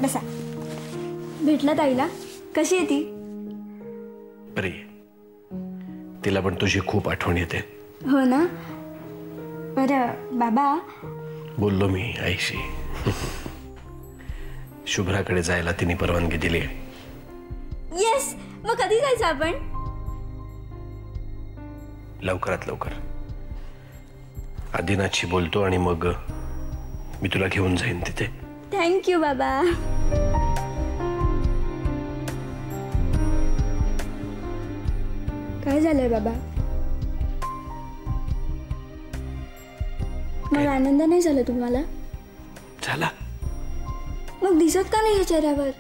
बसा. भेटला ताईला? कशी आहे ती? बरी. तिला पण तुझी खूप आठवण येते. हो ना. बरं बाबा, बोललो मी आईशी. शुभ्राकडे जायला तिने परवानगी दिली. येस. मग कधी जायचं आपण? लवकरात लवकर. आदिनाथशी बोलतो आणि मग मी तुला घेऊन जाईन तिथे. थँक्यू बाबा. काय झालंय बाबा? मग आनंद नाही झाला तुम्हाला? झाला. मग दिसत का नाही चेहऱ्यावर?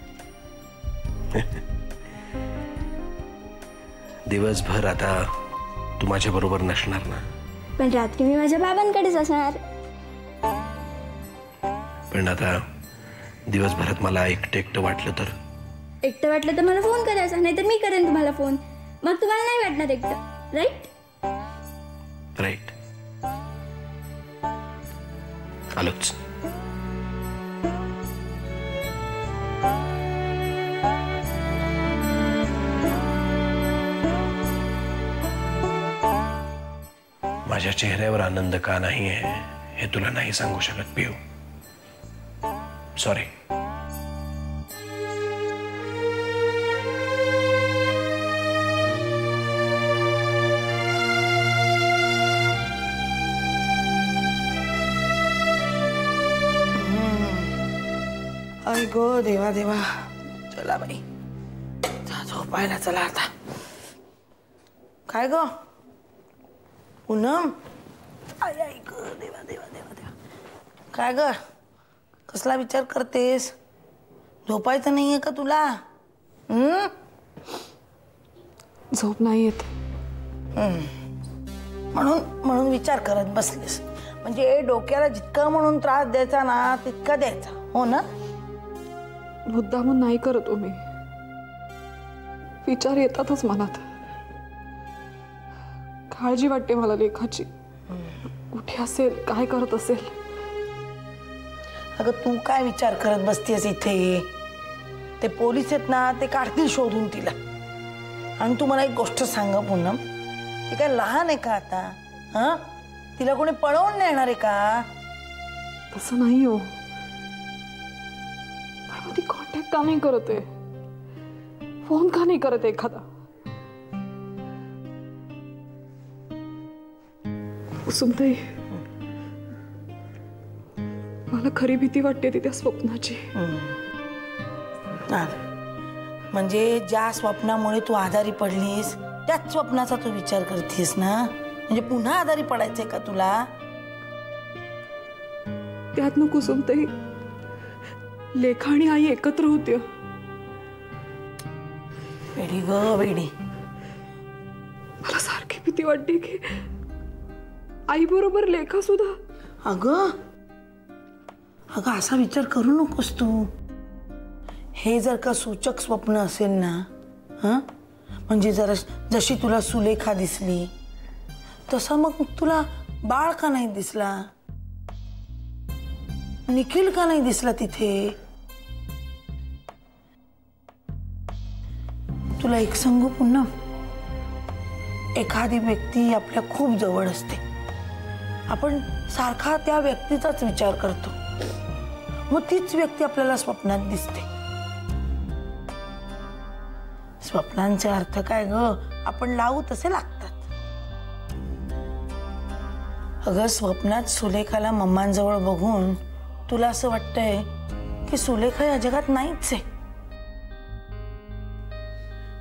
दिवसभर आता तू माझ्या बरोबर नसणार ना. पण रात्री मी माझ्या बाबांकडेच असणार. पण आता दिवसभरात मला एकटं वाटलं तर? एकटं वाटलं तर मला फोन करायचा, नाहीतर मी करेन तुम्हाला फोन. मग तुम्हाला नाही वाटणार एकटं, राईट? राईट. आलोच. माझ्या चेहऱ्यावर आनंद का नाही आहे हे तुला नाही सांगू शकत पिऊ. सॉरी. आई गो देवा देवा. चला बाई, झोपायला चला आता. काय ग पूनम? आई आई ग देवा देवा देवा देवा. काय ग, कसला विचार करतेस? झोपायचं नाहीये का तुला? झोप नाही येत. म्हणून विचार करत बसलीस. म्हणजे डोक्याला जितका म्हणून त्रास द्यायचा ना तितका द्यायचा, हो ना? मुद्दामून नाही करत हो मी. विचार येतातच मनात. काळजी वाटते मला लेखाची. कुठे असेल, काय करत असेल. अगं तू काय विचार करत बसतेस इथे? ते पोलीस आहेत ना, ते काढतील शोधून तिला. आणि तू मला एक गोष्ट सांग पूनम, ती काय लहान आहे का आता? हा, तिला कोणी पळवून नेणार आहे का? तसं नाही हो. पण ती कॉन्टॅक्ट का नाही करत आहे? फोन का नाही करत एखादा? कुसुमताई, मला खरी भीती वाटते ती त्या स्वप्नाची. म्हणजे ज्या स्वप्नामुळे तू आजारी पडलीस त्याच स्वप्नाचा तू विचार करतेस ना? म्हणजे पुन्हा आजारी पडायचंय का तुला? त्यातनं कुसुमताई, लेखा आणि आई एकत्र होत्या. वेडी ग वेडी. मला सारखी भीती वाटते की आई बरोबर लेखा सुद्धा. अगं अगं असा विचार करू नकोस तू. हे जर का सूचक स्वप्न असेल ना, म्हणजे जरा जशी तुला सुलेखा दिसली तसा मग तुला बाळ का नाही दिसला? निखिल का नाही दिसला तिथे? तुला एक सांगू पुन्हा, एखादी व्यक्ती आपल्या खूप जवळ असते. आपण सारखा त्या व्यक्तीचाच विचार करतो, मग तीच व्यक्ती आपल्याला स्वप्नात दिसते. स्वप्नांचे अर्थ काय ग, आपण लावू तसे लागतात. अगं स्वप्नात सुलेखाला मम्मांजवळ बघून तुला असं वाटतंय की सुलेखा या जगात नाहीच आहे.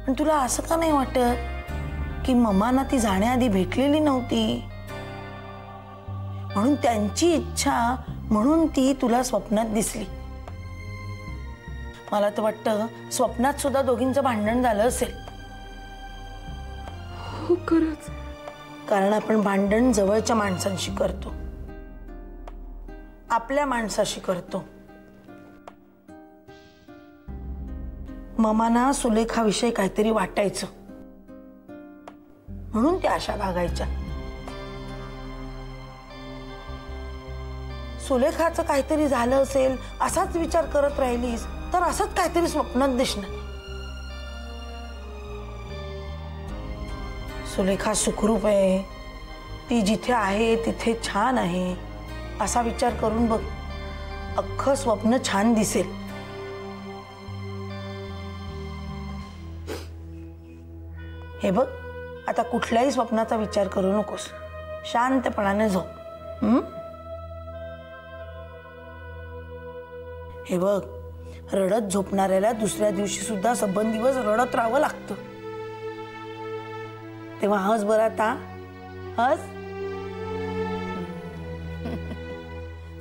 पण तुला असं का नाही वाटत की मम्मांना ती जाण्याआधी भेटलेली नव्हती, म्हणून त्यांची इच्छा म्हणून ती तुला स्वप्नात दिसली? मला तर वाटतं स्वप्नात सुद्धा दोघींचं भांडण झालं असेल. हो खरंच. कारण आपण भांडण जवळच्या माणसांशी करतो, आपल्या माणसाशी करतो. ममाना सुलेखाविषयी काहीतरी वाटायचं म्हणून त्या अशा भागायच्या. सुलेखाचं काहीतरी झालं असेल असाच विचार करत राहिलीस तर असंच काहीतरी स्वप्नात दिसणार. सुलेखा सुखरूप आहे, ती जिथे आहे तिथे छान आहे असा विचार करून बघ, अख्खं स्वप्न छान दिसेल. हे बघ, आता कुठल्याही स्वप्नाचा विचार करू नकोस, शांतपणाने झोप. हे बघ, रडत झोपणाऱ्याला दुसऱ्या दिवशी सुद्धा सबंध दिवस रडत राहावं लागतं. तेव्हा हस बरं आता, हस.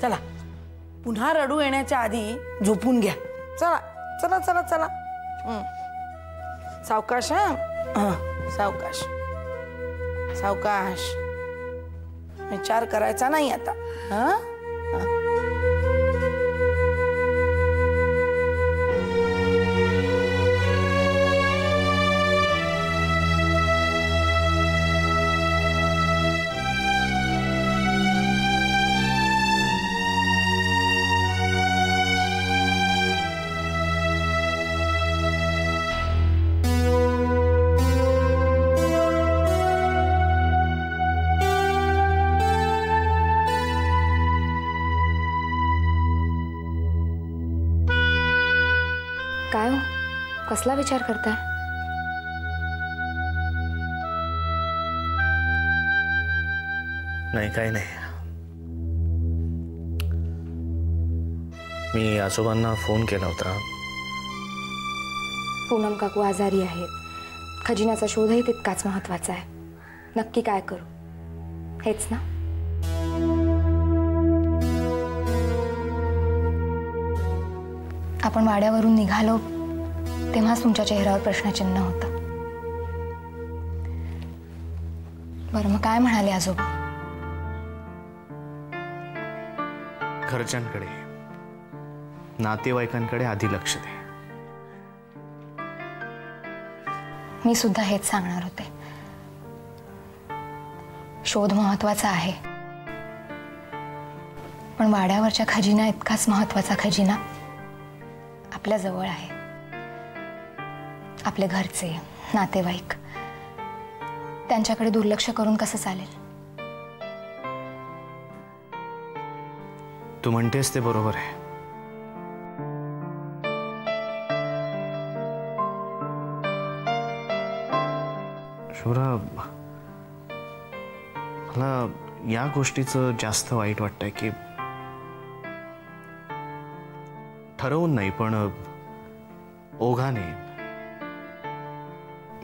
चला, पुन्हा रडू येण्याच्या आधी झोपून घ्या. चला चला चला चला. सावकाश. हा, सावकाश सावकाश. विचार करायचा नाही आता. हा, काय हो, कसला विचार करताय? नाही, काही नाही. मी आजोबांना फोन केला होता. पूनम काकू आजारी आहेत, खजिन्याचा शोधही तितकाच महत्वाचा आहे. नक्की काय करू, हेच ना? आपण वाड्यावरून निघालो तेव्हाच तुमच्या चेहऱ्यावर प्रश्नचिन्ह होतं. बरं, मग काय म्हणाले आजोबा? घरच्यांकडे, नातेवाईकांकडे आधी लक्ष दे. मी सुद्धा हेच सांगणार होते. शोध महत्वाचा आहे, पण वाड्यावरच्या खजिना इतकाच महत्वाचा खजिना आपल्या जवळ आहे. आपले घरचे, नातेवाईक, त्यांच्याकडे दुर्लक्ष करून कसं चालेल? तू म्हणतेस ते बरोबर आहे. शोभा, मला या गोष्टीचं जास्त वाईट वाटतंय की ठरवून नाही पण ओघाने.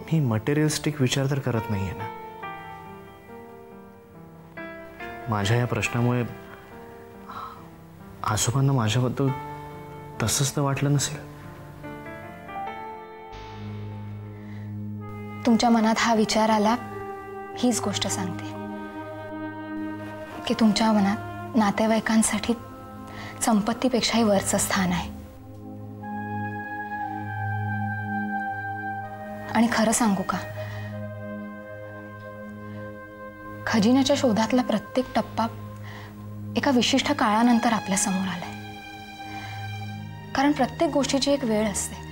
मी मटेरियलिस्टिक विचार तर करत नाहीये ना. माझ्या या प्रश्नामुळे आजोबांना माझ्याबद्दल तसंच तर वाटलं नसेल. तुमच्या मनात हा विचार आला हीच गोष्ट सांगते की तुमच्या मनात नातेवाईकांसाठी संपत्तीपेक्षाही वरचं स्थान आहे. आणि खरं सांगू का, खजिन्याच्या शोधातला प्रत्येक टप्पा एका विशिष्ट काळानंतर आपल्या समोर आलाय. कारण प्रत्येक गोष्टीची एक वेळ असते.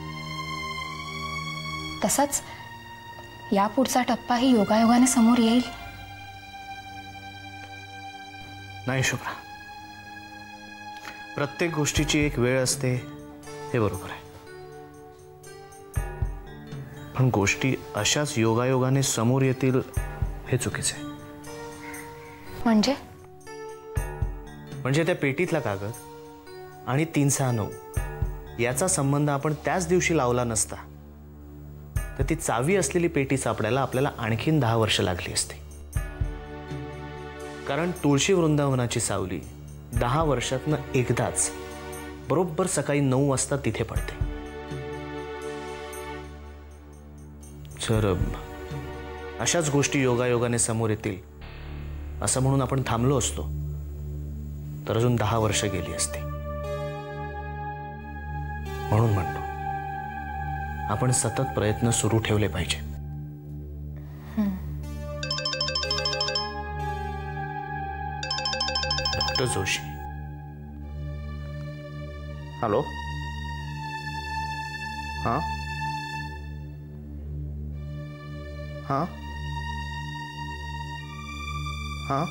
तसाच या पुढचा टप्पाही योगायोगाने समोर येईल. नाही शुभ्रा, प्रत्येक गोष्टीची एक वेळ असते हे बरोबर आहे, पण गोष्टी अशाच योगायोगाने समोर येतील हे चुकीचे आहे. म्हणजे त्या पेटीतला कागद आणि 369 याचा संबंध आपण त्याच दिवशी लावला नसता तर ती चावी असलेली पेटी सापडायला आपल्याला आणखीन 10 वर्ष लागली असती. कारण तुळशी वृंदावनाची सावली 10 वर्षातनं एकदाच बरोबर सकाळी 9 वाजता तिथे पडते. जर अशाच गोष्टी योगायोगाने समोर येतील असं म्हणून आपण थांबलो असतो तर अजून 10 वर्ष गेली असती. म्हणून म्हणतो आपण सतत प्रयत्न सुरू ठेवले पाहिजे. डॉक्टर जोशी. हॅलो. हाँ हाँ हाँ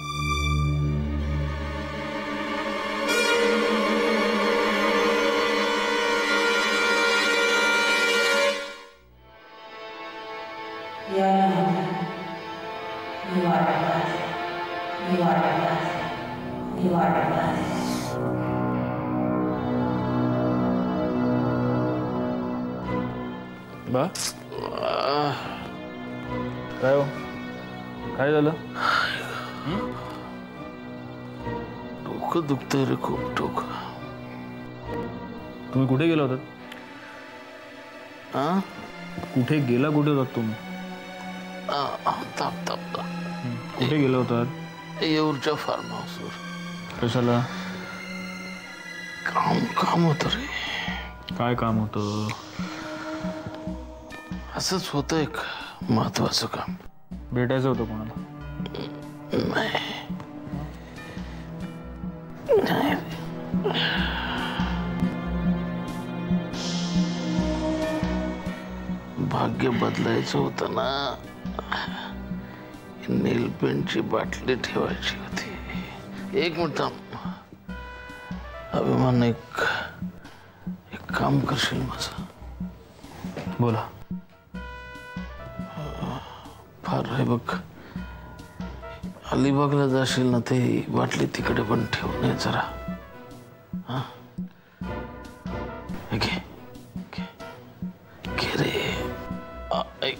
बा काय हो काय झालं डोकं दुखतंय रे खूप डोकं तुम्ही कुठे गेला होतात हा कुठे होतात तुम्ही ताप ताप ताप कुठे गेला होतात येऊरच्या फार्म हाऊसवर कशाला काम होतं रे काय काम होतं असंच होतं एक महत्वाचं काम भेटायचं होतं कोणाला भाग्य बदलायचं होतं ना नीलपेंटची बाटली ठेवायची होती एक मिनिट थांब अभिमान एक काम करशील माझं बोला फार आहे बघ अलिबागला जाशील ना ते बाटली तिकडे पण ठेवून ये जरा हा घे घे घे रे ऐक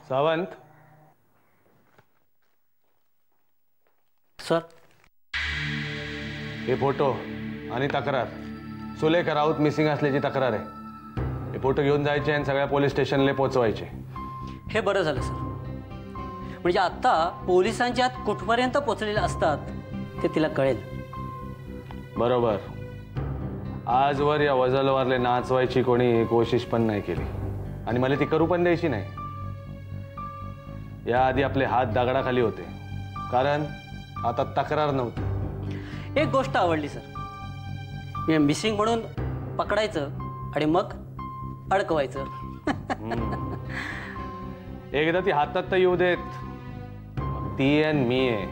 सावंत सर हे फोटो आणि तक्रार सुलेखा राऊत मिसिंग असल्याची तक्रार आहे हे फोटो घेऊन जायचे आणि सगळ्या पोलीस स्टेशनला पोहोचवायचे हे बरं झालं सर म्हणजे आता पोलिसांच्या हात कुठपर्यंत पोचलेले असतात ते तिला कळेल बरोबर आजवर या वजलवारले नाचवायची कोणी कोशिश पण नाही केली आणि मला ती करू पण द्यायची नाही याआधी आपले हात दगडाखाली होते कारण आता तक्रार नव्हती एक गोष्ट आवडली सर मिसिंग म्हणून पकडायचं आणि मग अडकवायचं एकदा ती हातात तर येऊ देत ती आणि मी आहे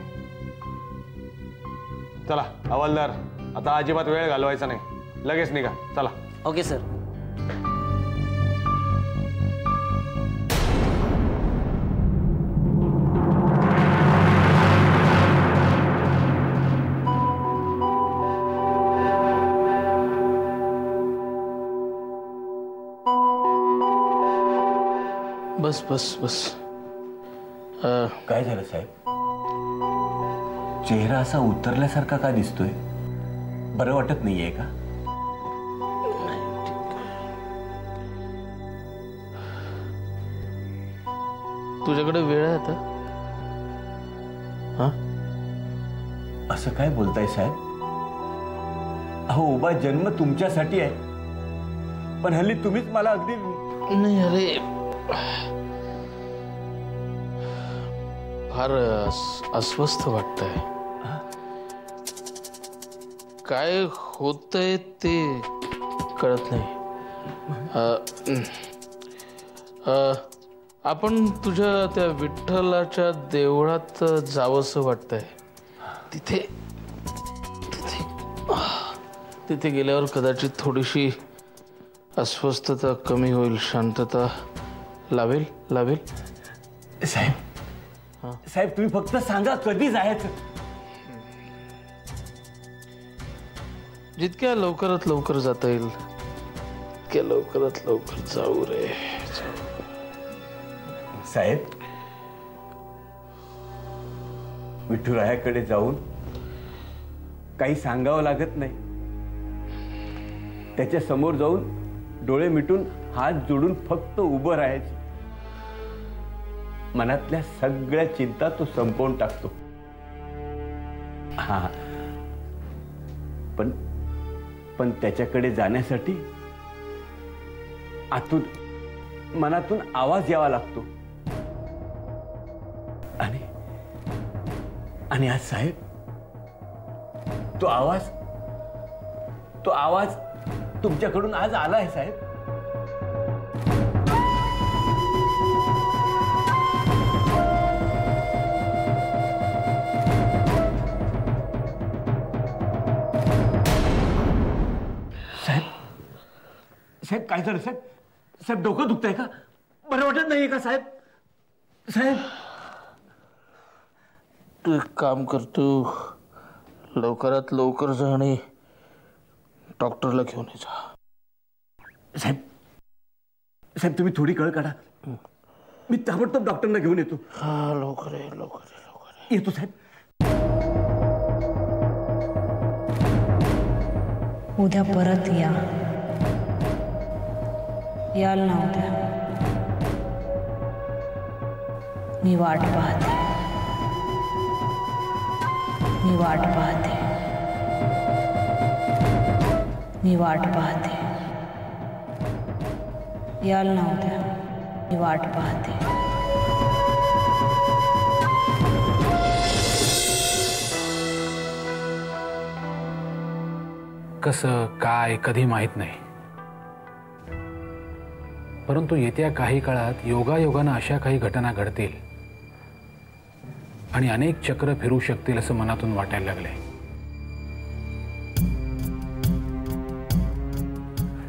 चला हवालदार आता अजिबात वेळ घालवायचा नाही लगेच निघा चला ओके सर बस बस बस काय झालं साहेब चेहरा असा उतरल्यासारखा का दिसतोय बरं वाटत नाहीये का तुझ्याकडे वेळ आहे आता हा असं काय बोलताय साहेब अहो उभा जन्म तुमच्यासाठी आहे पण हल्ली तुम्हीच मला अगदी नाही अरे फार अस्वस्थ वाटतंय काय होतंय ते कळत नाही आपण तुझ्या त्या विठ्ठलाच्या देवळात जावंसं वाटतंय तिथे तिथे तिथे गेल्यावर कदाचित थोडीशी अस्वस्थता कमी होईल शांतता लावेल लावेल साहेब तुम्ही फक्त सांगा कधी जायचं जितक्या लवकरात लवकर जाता येईल तितक्या लवकरात लवकर जाऊ रे साहेब विठुरायाकडे जाऊन काही सांगावं लागत नाही त्याच्या समोर जाऊन डोळे मिटून हात जोडून फक्त उभं राहायचं मनातल्या सगळ्या चिंता तो संपवून टाकतो हा पण त्याच्याकडे जाण्यासाठी आतून मनातून आवाज यावा लागतो. आणि आज साहेब तो आवाज तुमच्याकडून आज आलाय साहेब. साहेब काय झालं साहेब? साहेब डोकं दुखतंय का? बरं वाटत नाहीये का साहेब? साहेब तू एक काम करतो, लवकरात लवकर जा आणि डॉक्टरला घेऊन ये जा. साहेब तुम्ही थोडी कळ काढा. मी ताबडतोब डॉक्टरना घेऊन येतो. हा लवकर ये. येतो साहेब. उद्या परत याल ना उद्या. मी वाट पाहते. याल ना उद्या. मी वाट पाहते. कसं काय कधी माहीत नाही, परंतु येत्या काही काळात योगायोगानं अशा काही घटना घडतील आणि अनेक चक्र फिरू शकतील असं मनातून वाटायला लागले.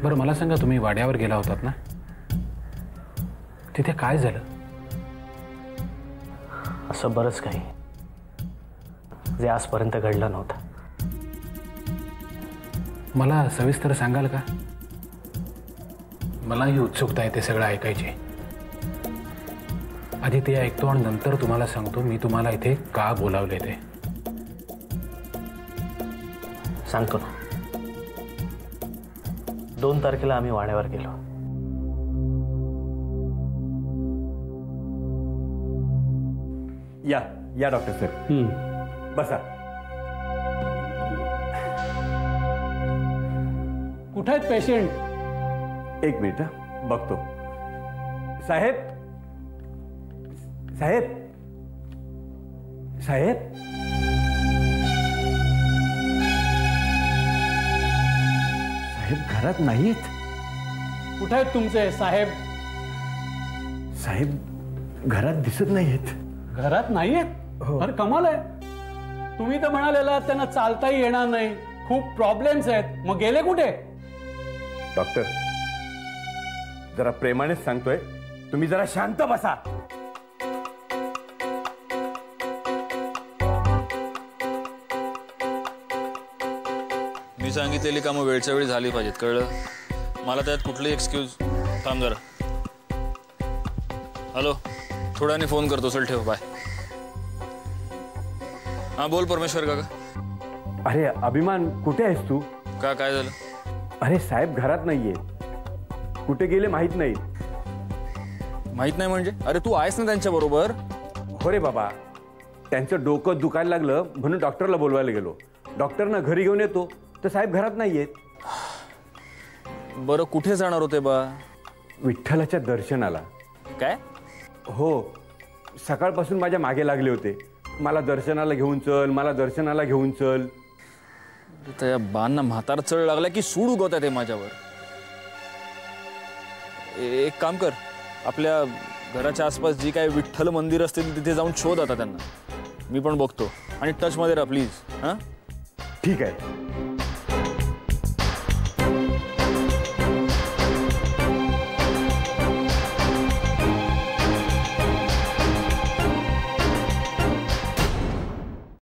बरं मला सांगा, तुम्ही वाड्यावर गेला होतात ना, तिथे काय झालं? असं बरंच काही जे आजपर्यंत घडलं नव्हतं. मला सविस्तर सांगाल का? मलाही उत्सुकता आहे ते सगळं ऐकायची. आधी ते ऐकतो आणि नंतर तुम्हाला सांगतो मी तुम्हाला इथे का बोलावले ते. सांगतो ना. 2 तारखेला आम्ही वाड्यावर गेलो. या डॉक्टर सर, बसा. कुठे आहेत पेशंट? एक मिनिट बघतो. साहेब साहेब साहेब साहेब घरात नाहीत. कुठे आहेत तुमचे साहेब? साहेब घरात दिसत नाहीत. घरात नाहीयेत? अरे कमाल आहे. तुम्ही तर म्हणालेला त्यांना चालताही येणार नाही, खूप प्रॉब्लेम्स आहेत. मग गेले कुठे? डॉक्टर जरा प्रेमानेच सांगतोय, तुम्ही जरा शांत बसा. मी सांगितलेली कामं वेळच्या वेळी झाली पाहिजेत, कळलं? मला त्यात कुठली एक्सक्यूज. थांब जरा. हॅलो, थोड्याने फोन करतो. चल ठेव, बाय. हां बोल परमेश्वर काका. अरे अभिमान, कुठे आहेस तू? का काय झालं? अरे साहेब घरात नाहीये, कुठे गेले माहित नाही. माहित नाही म्हणजे? अरे तू आहेस ना त्यांच्या बरोबर? हो रे बाबा, त्यांचं डोकं दुखायला लागलं म्हणून डॉक्टरला बोलवायला गेलो. डॉक्टरना घरी घेऊन येतो तर साहेब घरात नाहीयेत. बरं कुठे जाणार होते बा? विठ्ठलाच्या दर्शनाला. काय? हो, सकाळपासून माझ्या मागे लागले होते, मला दर्शनाला घेऊन चल. त्या बांना म्हातार चढ लागला की सूड उगवत आहे ते माझ्यावर. एक काम कर, आपल्या घराच्या आसपास जी काय विठ्ठल मंदिर असतील तिथे जाऊन शोध आता त्यांना. मी पण बघतो आणि टच मध्ये राहा प्लीज. हां ठीक आहे.